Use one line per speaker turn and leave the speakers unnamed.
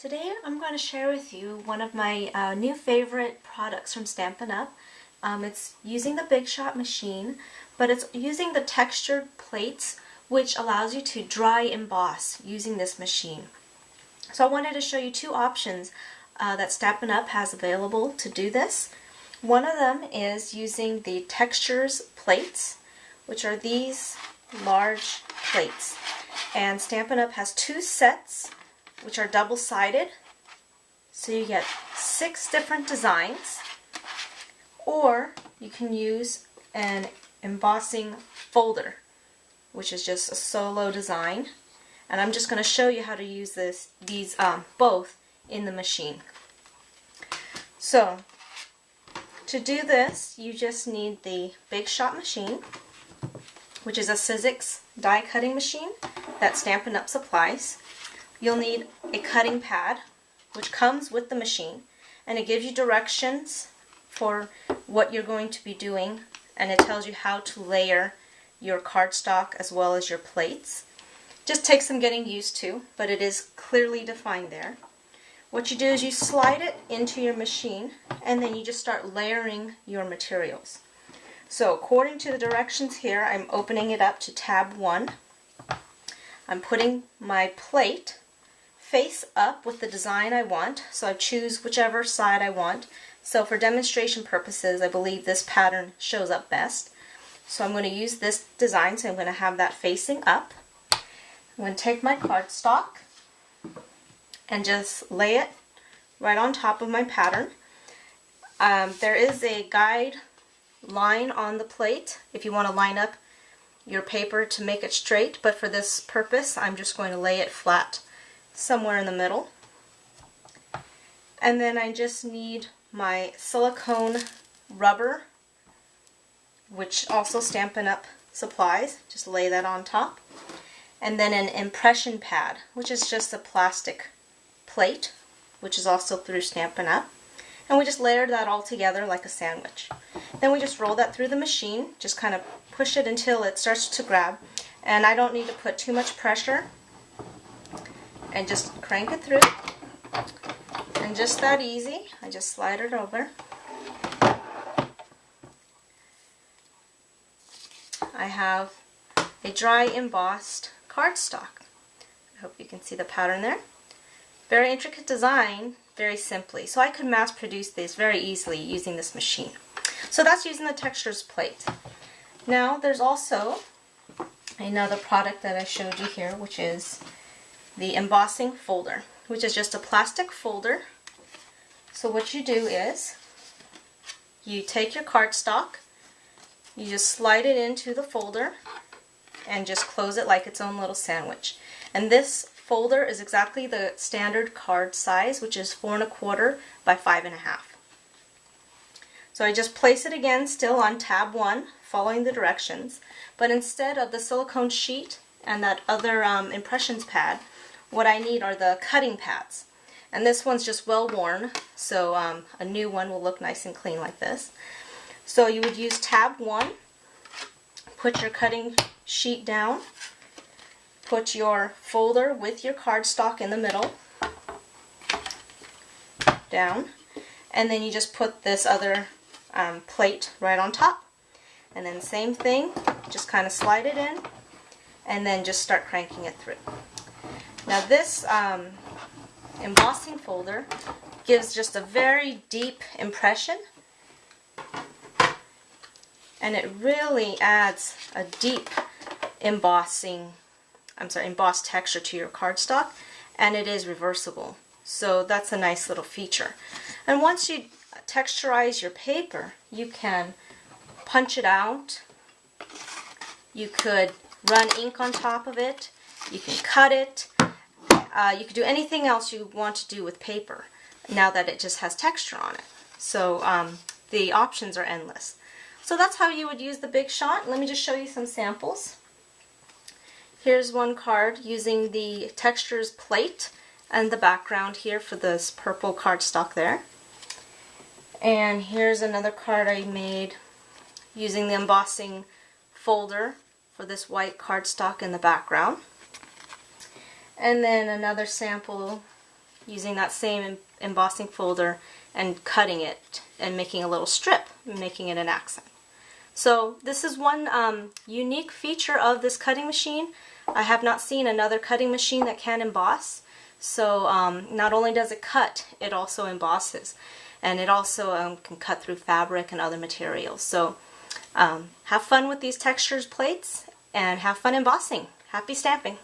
Today I'm going to share with you one of my new favorite products from Stampin' Up. It's using the Big Shot machine, but it's using the textured plates, which allows you to dry emboss using this machine. So I wanted to show you two options that Stampin' Up has available to do this. One of them is using the textures plates, which are these large plates. And Stampin' Up has two sets, which are double-sided, so you get 6 different designs, or you can use an embossing folder, which is just a solo design, and I'm just going to show you how to use these both in the machine. So to do this, you just need the Big Shot machine, which is a Sizzix die cutting machine that Stampin' Up supplies. You'll need a cutting pad, which comes with the machine, and it gives you directions for what you're going to be doing, and it tells you how to layer your cardstock as well as your plates. Just takes some getting used to, but it is clearly defined there. What you do is you slide it into your machine, and then you just start layering your materials. So according to the directions here, I'm opening it up to tab 1. I'm putting my plate face up with the design I want, so I choose whichever side I want. So for demonstration purposes, I believe this pattern shows up best. So I'm going to use this design, so I'm going to have that facing up. I'm going to take my cardstock and just lay it right on top of my pattern. There is a guide line on the plate if you want to line up your paper to make it straight, but for this purpose I'm just going to lay it flat somewhere in the middle. And then I just need my silicone rubber, which also Stampin' Up supplies. Just lay that on top. And then an impression pad, which is just a plastic plate, which is also through Stampin' Up. And we just layered that all together like a sandwich. Then we just roll that through the machine, just kind of push it until it starts to grab. And I don't need to put too much pressure. And just crank it through. And just that easy. I just slide it over. I have a dry embossed cardstock. I hope you can see the pattern there. Very intricate design, very simply. So I could mass produce this very easily using this machine. So that's using the textures plate. Now there's also another product that I showed you here, which is the embossing folder, which is just a plastic folder. So what you do is you take your cardstock, you just slide it into the folder and just close it like its own little sandwich. And this folder is exactly the standard card size, which is 4 1/4 by 5 1/2. So I just place it again still on tab 1, following the directions, but instead of the silicone sheet and that other impressions pad, what I need are the cutting pads. And this one's just well worn, so a new one will look nice and clean like this. So you would use tab 1, put your cutting sheet down, put your folder with your cardstock in the middle, down, and then you just put this other plate right on top. And then same thing, just kind of slide it in, and then just start cranking it through. Now this embossing folder gives just a very deep impression, and it really adds a deep embossed texture to your cardstock, and it is reversible. So that's a nice little feature. And once you texturize your paper, you can punch it out, you could run ink on top of it, you can cut it, you could do anything else you want to do with paper now that it just has texture on it. So the options are endless. So that's how you would use the Big Shot. Let me just show you some samples. Here's one card using the textures plate and the background here for this purple cardstock there. And here's another card I made using the embossing folder for this white cardstock in the background. And then another sample using that same embossing folder and cutting it and making a little strip, making it an accent. So this is one unique feature of this cutting machine. I have not seen another cutting machine that can emboss. So not only does it cut, it also embosses. And it also can cut through fabric and other materials. So have fun with these textures plates and have fun embossing. Happy stamping!